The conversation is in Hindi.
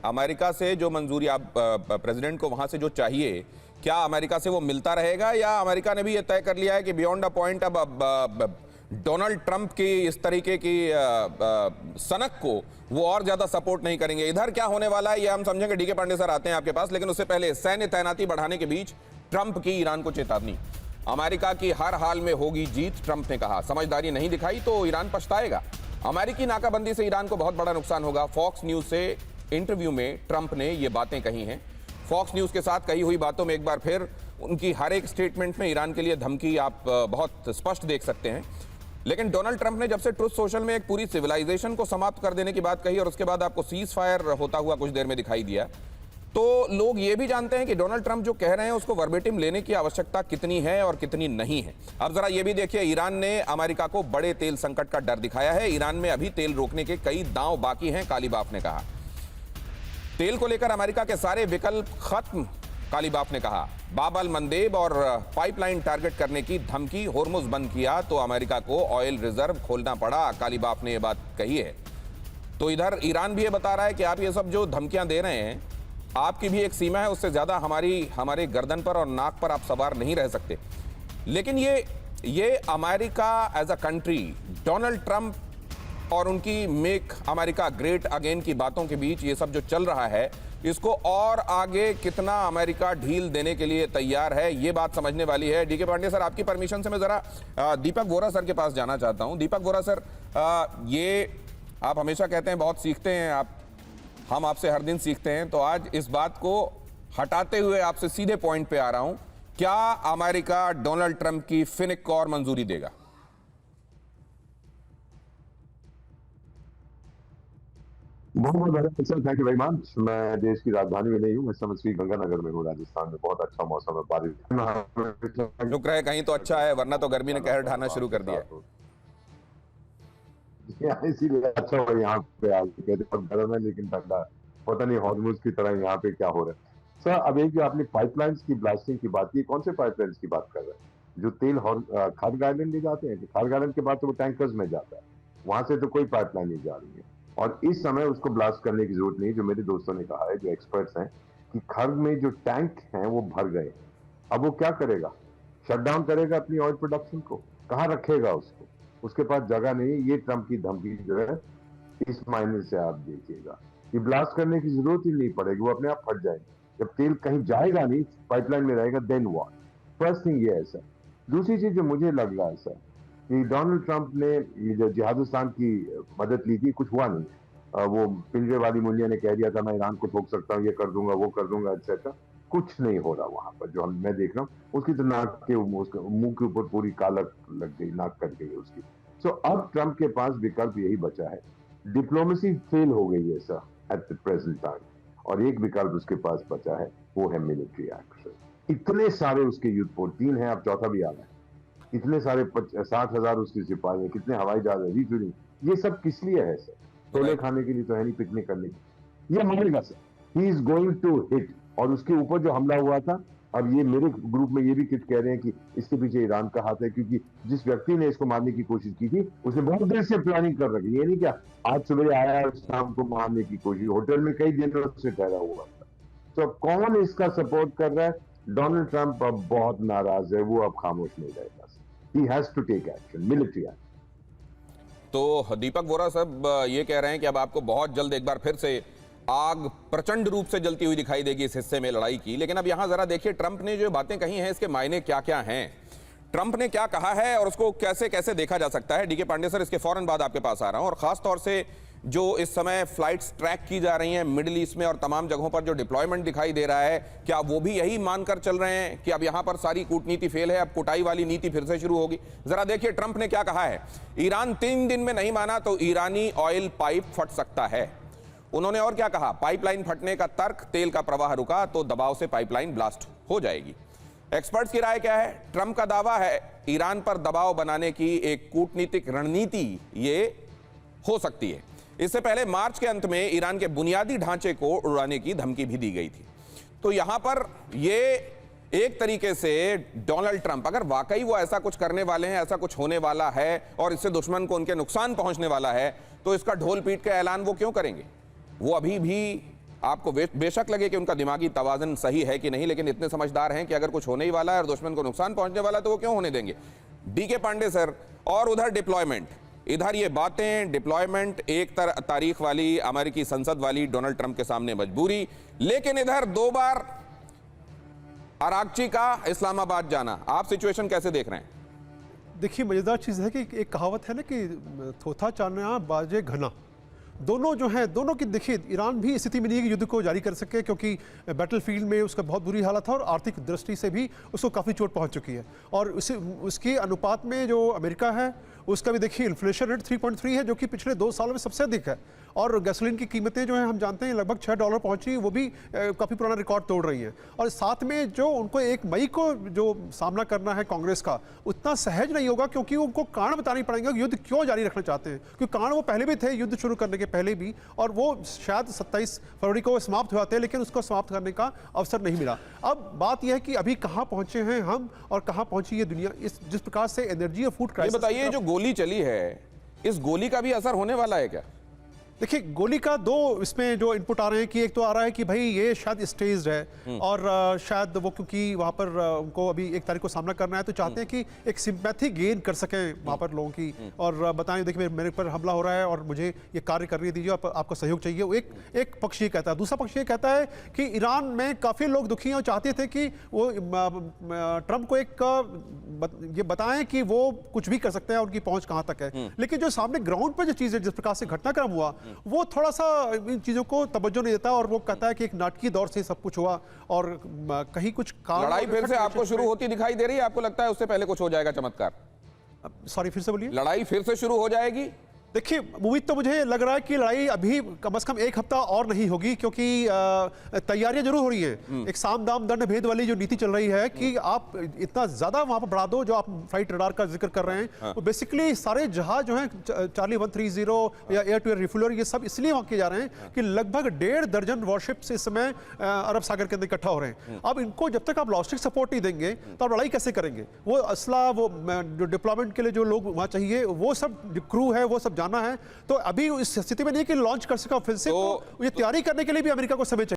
अमेरिका से जो मंजूरी आप प्रेसिडेंट को वहां से जो चाहिए, क्या अमेरिका से वो मिलता रहेगा, या अमेरिका ने भी ये तय कर लिया है कि बियॉन्ड अ पॉइंट अब डोनाल्ड ट्रंप की इस तरीके की सनक को वो और ज्यादा सपोर्ट नहीं करेंगे? इधर क्या होने वाला है ये हम समझेंगे। डीके पांडे सर आते हैं आपके पास, लेकिन उससे पहले सैन्य तैनाती बढ़ाने के बीच ट्रंप की ईरान को चेतावनी। अमेरिका की हर हाल में होगी जीत, ट्रंप ने कहा। समझदारी नहीं दिखाई तो ईरान पछताएगा। अमेरिकी नाकाबंदी से ईरान को बहुत बड़ा नुकसान होगा। फॉक्स न्यूज से इंटरव्यू में ट्रंप ने ये बातें कही हैं। फॉक्स न्यूज के साथ कही हुई बातों में एक बार फिर उनकी हर एक स्टेटमेंट में ईरान के लिए धमकी आप बहुत स्पष्ट देख सकते हैं। लेकिन डोनाल्ड ट्रंप ने जब से ट्रुथ सोशल में एक पूरी सिविलाइजेशन को समाप्त कर देने की बात कही और उसके बाद आपको सीज फायर होता हुआ कुछ देर में दिखाई दिया, तो लोग ये भी जानते हैं कि डोनाल्ड ट्रंप जो कह रहे हैं उसको वर्बेटिम लेने की आवश्यकता कितनी है और कितनी नहीं है। अब जरा ये भी देखिए, ईरान ने अमेरिका को बड़े तेल संकट का डर दिखाया है। ईरान में अभी तेल रोकने के कई दांव बाकी हैं, कालीबाफ ने कहा। तेल को लेकर अमेरिका के सारे विकल्प खत्म, कालीबाफ ने कहा। बाब अल मंदेब और पाइपलाइन टारगेट करने की धमकी, होर्मुज बंद किया तो अमेरिका को ऑयल रिजर्व खोलना पड़ा, कालीबाफ ने यह बात कही है। तो इधर ईरान भी ये बता रहा है कि आप ये सब जो धमकियां दे रहे हैं, आपकी भी एक सीमा है, उससे ज्यादा हमारे गर्दन पर और नाक पर आप सवार नहीं रह सकते। लेकिन ये America as a country, Donald Trump और उनकी मेक अमेरिका ग्रेट अगेन की बातों के बीच ये सब जो चल रहा है, इसको और आगे कितना अमेरिका ढील देने के लिए तैयार है, ये बात समझने वाली है। डीके पांडे सर, आपकी परमिशन से मैं जरा दीपक वोरा सर के पास जाना चाहता हूं। दीपक वोरा सर, ये आप हमेशा कहते हैं बहुत सीखते हैं हम आपसे हर दिन सीखते हैं, तो आज इस बात को हटाते हुए आपसे सीधे पॉइंट पे आ रहा हूं। क्या अमेरिका डोनाल्ड ट्रंप की फिनिक को और मंजूरी देगा? बहुत बहुत थैंक यू वेरी मच। मैं देश की राजधानी में नहीं हूँ, मैं समझ श्री गंगानगर में हूँ, राजस्थान में। बहुत अच्छा मौसम है, बारिश रुक रहे कहीं तो अच्छा है, वरना तो गर्मी ने कहर ढाना शुरू कर दिया है। इसीलिए अच्छा हुआ यहाँ पे आके, गर्म है लेकिन ठंडा। पता नहीं हॉर्मुज की तरह यहाँ पे क्या हो रहा है। सर, अब एक जो आपने पाइपलाइंस की ब्लास्टिंग की बात की, कौन से पाइपलाइंस की बात कर रहे हैं? जो तेल खार्ग आइलैंड ले जाते हैं, खार्ग आइलैंड के बाद तो वो टैंकर्स में जाता है, वहां से तो कोई पाइपलाइन नहीं जा रही है। और इस समय उसको ब्लास्ट करने की जरूरत नहीं। जो मेरे दोस्तों ने कहा है, जो एक्सपर्ट्स हैं, कि खार्ग में जो टैंक हैं वो भर गए। अब वो क्या करेगा? शटडाउन करेगा अपनी ऑयल प्रोडक्शन को? कहाँ रखेगा उसको? उसके पास जगह नहीं। ये ट्रंप की धमकी जो है, इस मायने से आप देखिएगा कि ब्लास्ट करने की जरूरत ही नहीं पड़ेगी, वो अपने आप फट जाएंगे। जब तेल कहीं जाएगा नहीं, पाइपलाइन में रहेगा, देन व्हाट? फर्स्ट थिंग ये है सर। दूसरी चीज जो मुझे लग रहा है सर, कि डोनाल्ड ट्रंप ने ये जो जिहादिस्तान की मदद ली थी, कुछ हुआ नहीं। वो पिंजरे वाली मुंडिया ने कह दिया था मैं ईरान को ठोक सकता हूँ, ये कर दूंगा, वो कर दूंगा, एक्सेट्रा। कुछ नहीं हो रहा वहां पर। जो मैं देख रहा हूँ, उसकी तो नाक के मुंह के ऊपर पूरी कालक लग गई, नाक कट गई उसकी। सो अब ट्रंप के पास विकल्प यही बचा है। डिप्लोमेसी फेल हो गई है sir at the present time, और एक विकल्प उसके पास बचा है, वो है मिलिट्री एक्शन। इतने सारे उसके युद्धपोत, 3 हैं, अब चौथा भी आ रहा है। इतने सारे 60,000 उसके सिपाही हैं, कितने हवाई जहाज है, रिफ्यूजिंग, ये सब किस लिए है सर? टोले खाने के लिए तो है नहीं, पिकनिक करने की। ये मानेगा sir, he is going to hit. और उसके ऊपर जो हमला हुआ था, अब ये मेरे ग्रुप में ये भी कुछ कह रहे हैं कि इसके पीछे ईरान का हाथ है, क्योंकि जिस व्यक्ति ने इसको मारने की कोशिश की थी, उसने बहुत देर से प्लानिंग कर रखी। ये नहीं क्या आज सुबह आया और शाम को मारने की कोशिश, होटल में कई दिनों से ठहरा हुआ था। तो कौन इसका सपोर्ट कर रहा है? डोनाल्ड ट्रंप अब बहुत नाराज है, वो अब खामोश नहीं रहेगा। He has to take action, military action. तो दीपक वोरा साहब ये कह रहे हैं कि अब आपको बहुत जल्द एक बार फिर से आग प्रचंड रूप से जलती हुई दिखाई देगी इस हिस्से में लड़ाई की। लेकिन अब यहां जरा देखिए, ट्रंप ने जो बातें कही हैं, इसके मायने क्या क्या हैं, ट्रंप ने क्या कहा है और उसको कैसे कैसे देखा जा सकता है। डीके पांडे सर, इसके फौरन बाद आपके पास आ रहा हूं। और खास तौर से जो इस समय फ्लाइट्स ट्रैक की जा रही हैं मिडिल ईस्ट में और तमाम जगहों पर जो डिप्लॉयमेंट दिखाई दे रहा है, क्या वो भी यही मानकर चल रहे हैं कि अब यहां पर सारी कूटनीति फेल है, अब कुटाई वाली नीति फिर से शुरू होगी? जरा देखिए ट्रंप ने क्या कहा है। ईरान 3 दिन में नहीं माना तो ईरानी ऑयल पाइप फट सकता है। उन्होंने और क्या कहा? पाइपलाइन फटने का तर्क, तेल का प्रवाह रुका तो दबाव से पाइपलाइन ब्लास्ट हो जाएगी। एक्सपर्ट्स की राय क्या है? ट्रंप का दावा है ईरान पर दबाव बनाने की एक कूटनीतिक रणनीति ये हो सकती है। इससे पहले मार्च के अंत में ईरान के बुनियादी ढांचे को उड़ाने की धमकी भी दी गई थी। तो यहां पर ये एक तरीके से डोनाल्ड ट्रंप, अगर वाकई वो ऐसा कुछ करने वाले हैं, ऐसा कुछ होने वाला है और इससे दुश्मन को उनके नुकसान पहुंचने वाला है, तो इसका ढोल पीट के ऐलान वो क्यों करेंगे? वो अभी भी आपको बेशक लगे कि उनका दिमागी तवाज़ुन सही है कि नहीं, लेकिन इतने समझदार हैं कि अगर कुछ होने ही वाला है और दुश्मन को नुकसान पहुंचने वाला है तो वो क्यों होने देंगे। डीके पांडे सर, और उधर डिप्लॉयमेंट, इधर ये बातें डिप्लॉयमेंट, एक तारीख वाली अमेरिकी संसद वाली, डोनाल्ड ट्रंप के सामने मजबूरी, लेकिन इधर 2 बार अरागची का इस्लामाबाद जाना, आप सिचुएशन कैसे देख रहे हैं? देखिए, मजेदार चीज़ है कि एक कहावत है ना कि थोथा चाना बाजे घना, दोनों जो हैं, दोनों की देखिए, ईरान भी स्थिति में नहीं है कि युद्ध को जारी कर सके, क्योंकि बैटलफील्ड में उसका बहुत बुरी हालत है और आर्थिक दृष्टि से भी उसको काफ़ी चोट पहुंच चुकी है। और उसके अनुपात में जो अमेरिका है उसका भी देखिए इन्फ्लेशन रेट 3.3 है, जो कि पिछले 2 सालों में सबसे अधिक है। और गैसोलीन की कीमतें जो हैं हम जानते हैं लगभग $6 पहुंची, वो भी काफ़ी पुराना रिकॉर्ड तोड़ रही हैं। और साथ में जो उनको 1 मई को जो सामना करना है कांग्रेस का, उतना सहज नहीं होगा, क्योंकि उनको कारण बताने पड़ेंगे कि युद्ध क्यों जारी रखना चाहते हैं, क्योंकि कारण वो पहले भी थे युद्ध शुरू करने के पहले भी, और वो शायद 27 फरवरी को समाप्त हुए थे, लेकिन उसको समाप्त करने का अवसर नहीं मिला। अब बात यह है कि अभी कहाँ पहुंचे हैं हम और कहाँ पहुंची ये दुनिया, इस जिस प्रकार से एनर्जी और फूड क्राइसिस। बताइए, जो गोली चली है, इस गोली का भी असर होने वाला है क्या? देखिए, गोली का 2 इसमें जो इनपुट आ रहे हैं कि एक तो आ रहा है कि भाई ये शायद स्टेज्ड है और शायद वो, क्योंकि वहाँ पर उनको अभी 1 तारीख को सामना करना है, तो चाहते हैं कि एक सिंपैथी गेन कर सकें वहाँ पर लोगों की, और बताएं देखिए मेरे पर हमला हो रहा है और मुझे ये कार्य करने दीजिए, आपको सहयोग चाहिए। वो एक पक्ष ये कहता है। दूसरा पक्ष ये कहता है कि ईरान में काफ़ी लोग दुखी हैं और चाहते थे कि वो ट्रंप को ये बताएं कि वो कुछ भी कर सकते हैं, उनकी पहुँच कहाँ तक है। लेकिन जो सामने ग्राउंड पर जो चीज़ है, जिस प्रकार से घटनाक्रम हुआ, वो थोड़ा सा इन चीजों को तवज्जो नहीं देता, और वो कहता है कि एक नाटकीय दौर से सब कुछ हुआ और कहीं कुछ लड़ाई फिर से आपको शुरू होती दिखाई दे रही है? आपको लगता है उससे पहले कुछ हो जाएगा चमत्कार? सॉरी, फिर से बोलिए। लड़ाई फिर से शुरू हो जाएगी? देखिए, उम्मीद तो मुझे लग रहा है कि लड़ाई अभी कम से कम 1 हफ्ता और नहीं होगी, क्योंकि तैयारियां जरूर हो रही हैं। एक साम दाम दंड भेद वाली जो नीति चल रही है कि आप इतना ज्यादा वहां पर बढ़ा दो, जो आप फ्लाइट रडार का जिक्र कर रहे हैं, वो बेसिकली सारे जहाज जो हैं चार्ली 130 या एयर टू एयर रिफ्यूलर, ये सब इसलिए वहां किए जा रहे हैं कि लगभग 1.5 दर्जन वॉरशिप्स इस समय अरब सागर के अंदर इकट्ठा हो रहे हैं। अब इनको जब तक आप लॉजिस्टिक सपोर्ट नहीं देंगे तो आप लड़ाई कैसे करेंगे? वो असला, वो जो डिप्लॉयमेंट के लिए जो लोग वहां चाहिए, वो सब क्रू है, वो सब जाना है। तो अभी इस स्थिति में नहीं कि लॉन्च कर सका ऑफेंसिव, तो ये तैयारी करने के लिए भी अमेरिका को समय चाहिए।